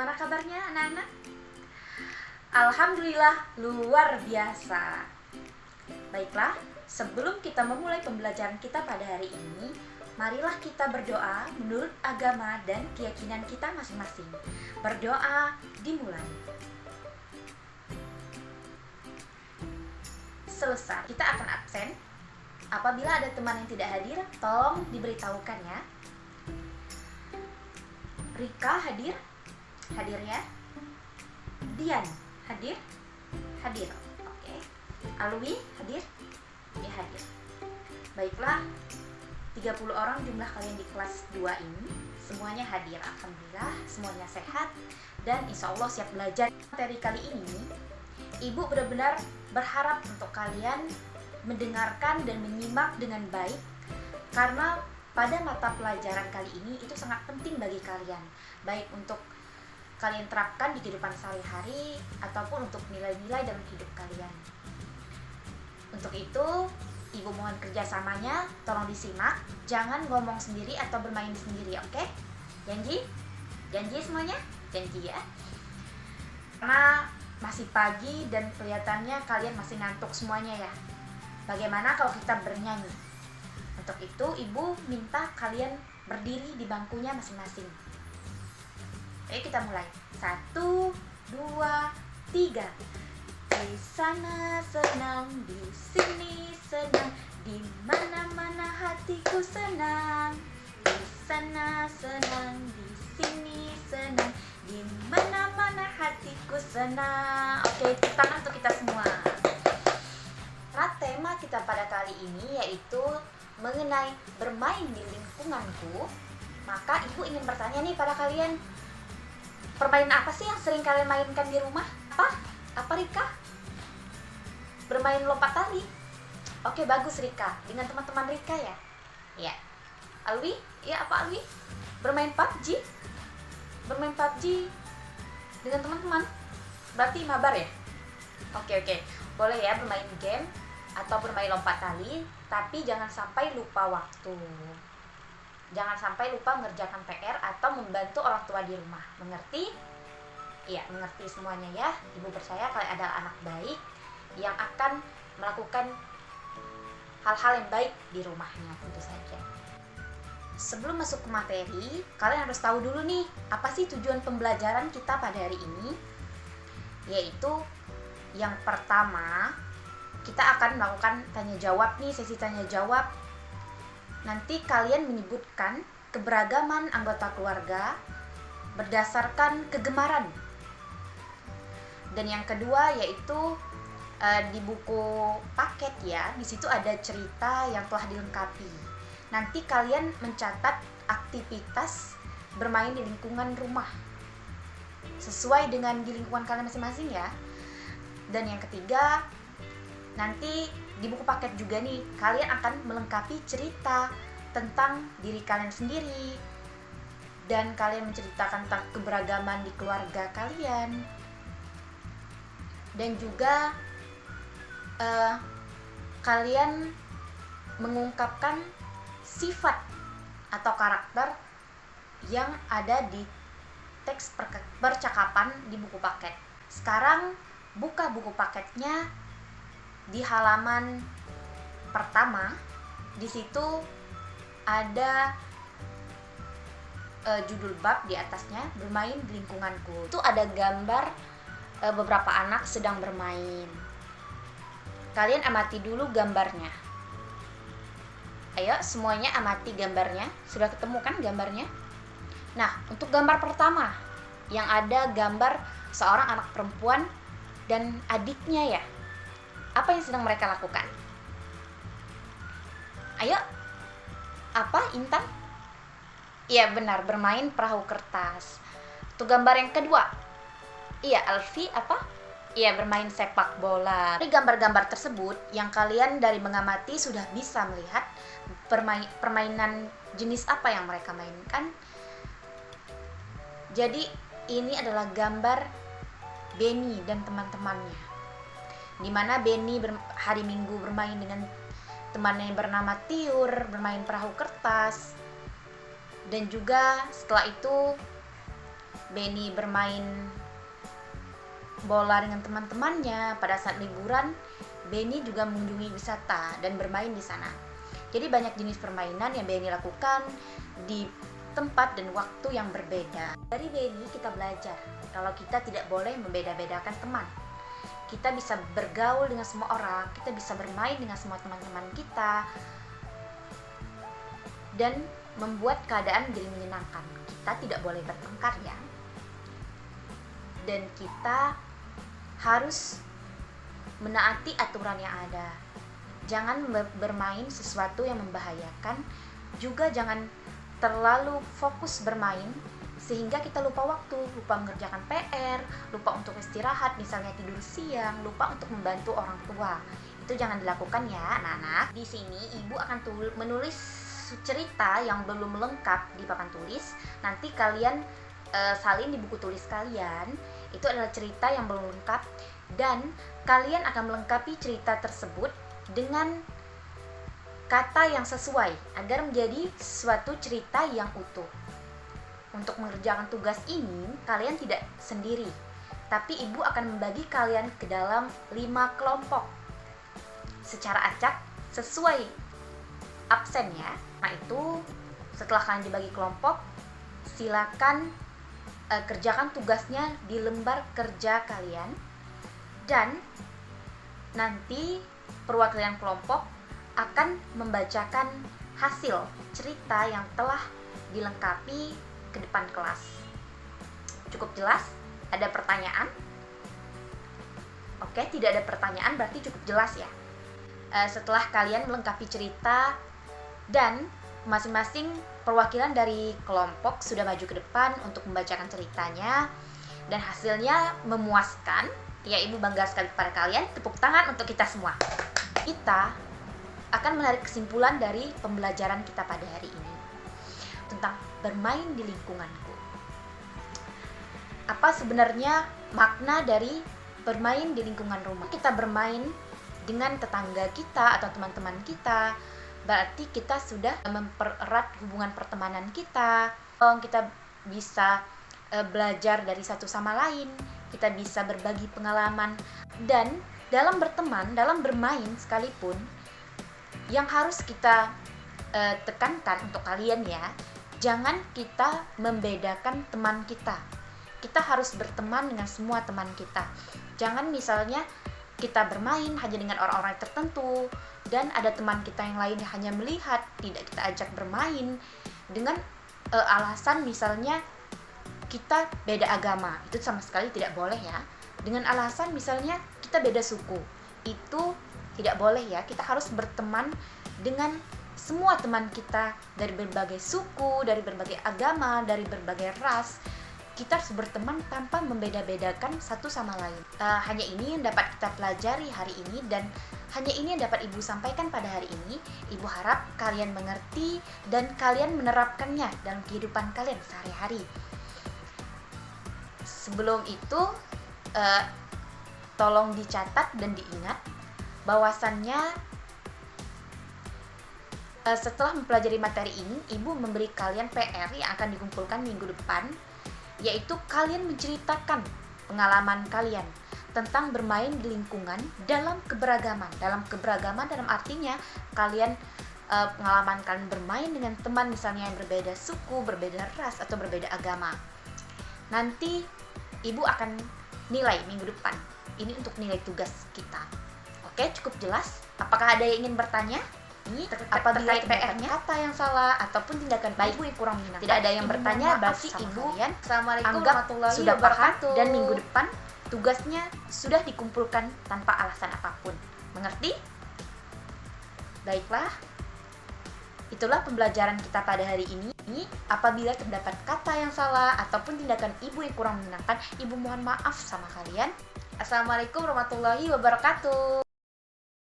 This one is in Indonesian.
Bagaimana kabarnya anak-anak? Alhamdulillah luar biasa. Baiklah, sebelum kita memulai pembelajaran kita pada hari ini, marilah kita berdoa menurut agama dan keyakinan kita masing-masing. Berdoa dimulai. Selesai, kita akan absen. Apabila ada teman yang tidak hadir, tolong diberitahukan ya. Rika hadir? Hadir ya. Dian hadir? Hadir. Oke. Alwi hadir? Ya hadir. Baiklah, 30 orang jumlah kalian di kelas 2 ini. Semuanya hadir. Alhamdulillah, semuanya sehat dan insya Allah siap belajar. Materi kali ini, Ibu benar-benar berharap untuk kalian mendengarkan dan menyimak dengan baik, karena pada mata pelajaran kali ini itu sangat penting bagi kalian, baik untuk kalian terapkan di kehidupan sehari-hari ataupun untuk nilai-nilai dalam hidup kalian. Untuk itu, Ibu mohon kerjasamanya, tolong disimak, jangan ngomong sendiri atau bermain sendiri, oke? Janji? Janji semuanya? Janji ya? Karena masih pagi dan kelihatannya kalian masih ngantuk semuanya ya. Bagaimana kalau kita bernyanyi? Untuk itu, Ibu minta kalian berdiri di bangkunya masing-masing. Ayo kita mulai. 1, 2, 3. Di sana senang, di sini senang, di mana-mana hatiku senang. Di sana senang, di sini senang, di mana-mana hatiku senang. Oke, tepuk tangan untuk kita semua. Nah, tema kita pada kali ini yaitu mengenai bermain di lingkunganku. Maka Ibu ingin bertanya nih pada kalian, permainan apa sih yang sering kalian mainkan di rumah? Apa Rika? Bermain lompat tali. Oke, bagus Rika. Dengan teman-teman Rika ya? Ya. Alwi? Ya, apa Alwi? Bermain PUBG? Bermain PUBG dengan teman-teman? Berarti mabar ya? Oke. Boleh ya bermain game atau bermain lompat tali, tapi jangan sampai lupa waktu. Jangan sampai lupa mengerjakan PR atau membantu orang tua di rumah. Mengerti? Iya, mengerti semuanya ya. Ibu percaya kalian adalah anak baik yang akan melakukan hal-hal yang baik di rumahnya tentu saja. Sebelum masuk ke materi, kalian harus tahu dulu nih, apa sih tujuan pembelajaran kita pada hari ini? Yaitu yang pertama, kita akan melakukan tanya jawab nih, sesi tanya jawab. Nanti kalian menyebutkan keberagaman anggota keluarga berdasarkan kegemaran. Dan yang kedua yaitu di buku paket ya, di situ ada cerita yang telah dilengkapi. Nanti kalian mencatat aktivitas bermain di lingkungan rumah sesuai dengan di lingkungan kalian masing-masing ya. Dan yang ketiga, nanti di buku paket juga nih, kalian akan melengkapi cerita tentang diri kalian sendiri, dan kalian menceritakan tentang keberagaman di keluarga kalian, dan juga kalian mengungkapkan sifat atau karakter yang ada di teks percakapan di buku paket. Sekarang buka buku paketnya di halaman pertama. Di situ ada judul bab di atasnya, bermain di lingkunganku. Itu ada gambar beberapa anak sedang bermain. Kalian amati dulu gambarnya. Ayo semuanya amati gambarnya. Sudah ketemu kan gambarnya? Nah, untuk gambar pertama yang ada gambar seorang anak perempuan dan adiknya ya. Apa yang sedang mereka lakukan? Ayo. Apa, Intan? Iya benar, bermain perahu kertas. Untuk gambar yang kedua. Iya, Alfi apa? Iya, bermain sepak bola. Dari gambar-gambar tersebut yang kalian dari mengamati sudah bisa melihat permainan jenis apa yang mereka mainkan. Jadi ini adalah gambar Benny dan teman-temannya, dimana Benny hari Minggu bermain dengan temannya yang bernama Tiur, bermain perahu kertas. Dan juga setelah itu Beni bermain bola dengan teman-temannya. Pada saat liburan, Beni juga mengunjungi wisata dan bermain di sana. Jadi banyak jenis permainan yang Beni lakukan di tempat dan waktu yang berbeda. Dari Beni kita belajar kalau kita tidak boleh membeda-bedakan teman. Kita bisa bergaul dengan semua orang, kita bisa bermain dengan semua teman-teman kita, dan membuat keadaan jadi menyenangkan. Kita tidak boleh bertengkar ya. Dan kita harus menaati aturan yang ada. Jangan bermain sesuatu yang membahayakan. Juga jangan terlalu fokus bermain sehingga kita lupa waktu, lupa mengerjakan PR, lupa untuk istirahat, misalnya tidur siang, lupa untuk membantu orang tua. Itu jangan dilakukan ya, anak-anak. Di sini ibu akan menulis cerita yang belum lengkap di papan tulis. Nanti kalian salin di buku tulis kalian. Itu adalah cerita yang belum lengkap, dan kalian akan melengkapi cerita tersebut dengan kata yang sesuai agar menjadi suatu cerita yang utuh. Untuk mengerjakan tugas ini, kalian tidak sendiri, tapi ibu akan membagi kalian ke dalam 5 kelompok secara acak sesuai absen ya. Nah itu setelah kalian dibagi kelompok, silakan kerjakan tugasnya di lembar kerja kalian, dan nanti perwakilan kelompok akan membacakan hasil cerita yang telah dilengkapi ke depan kelas. Cukup jelas? Ada pertanyaan? Oke, tidak ada pertanyaan berarti cukup jelas ya. Setelah kalian melengkapi cerita dan masing-masing perwakilan dari kelompok sudah maju ke depan untuk membacakan ceritanya dan hasilnya memuaskan, ya ibu bangga sekali kepada kalian. Tepuk tangan untuk kita semua. Kita akan menarik kesimpulan dari pembelajaran kita pada hari ini tentang bermain di lingkunganku. Apa sebenarnya makna dari bermain di lingkungan rumah? Kita bermain dengan tetangga kita atau teman-teman kita, berarti kita sudah mempererat hubungan pertemanan kita. Kita bisa belajar dari satu sama lain, kita bisa berbagi pengalaman, dan dalam berteman, dalam bermain sekalipun, yang harus kita tekankan untuk kalian ya, jangan kita membedakan teman kita. Kita harus berteman dengan semua teman kita. Jangan misalnya kita bermain hanya dengan orang-orang tertentu, dan ada teman kita yang lain yang hanya melihat, tidak kita ajak bermain dengan alasan misalnya kita beda agama. Itu sama sekali tidak boleh ya. Dengan alasan misalnya kita beda suku, itu tidak boleh ya. Kita harus berteman dengan semua teman kita dari berbagai suku, dari berbagai agama, dari berbagai ras. Kita harus berteman tanpa membeda-bedakan satu sama lain. Hanya ini yang dapat kita pelajari hari ini, dan hanya ini yang dapat ibu sampaikan pada hari ini. Ibu harap kalian mengerti dan kalian menerapkannya dalam kehidupan kalian sehari-hari. Sebelum itu, tolong dicatat dan diingat bahwasannya setelah mempelajari materi ini, ibu memberi kalian PR yang akan dikumpulkan minggu depan, yaitu kalian menceritakan pengalaman kalian tentang bermain di lingkungan dalam keberagaman. Dalam keberagaman dalam artinya kalian pengalaman kalian bermain dengan teman misalnya yang berbeda suku, berbeda ras, atau berbeda agama. Nanti ibu akan nilai minggu depan. Ini untuk nilai tugas kita. Oke, cukup jelas? Apakah ada yang ingin bertanya? Apabila PR-nya kata yang salah ataupun tindakan baik ibu yang kurang menyenangkan, tidak ada yang bertanya, berarti ibu anggap sudah paham, dan minggu depan tugasnya sudah dikumpulkan tanpa alasan apapun. Mengerti? Baiklah, itulah pembelajaran kita pada hari ini. Apabila terdapat kata yang salah ataupun tindakan ibu yang kurang menyenangkan, ibu mohon maaf sama kalian. Assalamualaikum warahmatullahi wabarakatuh.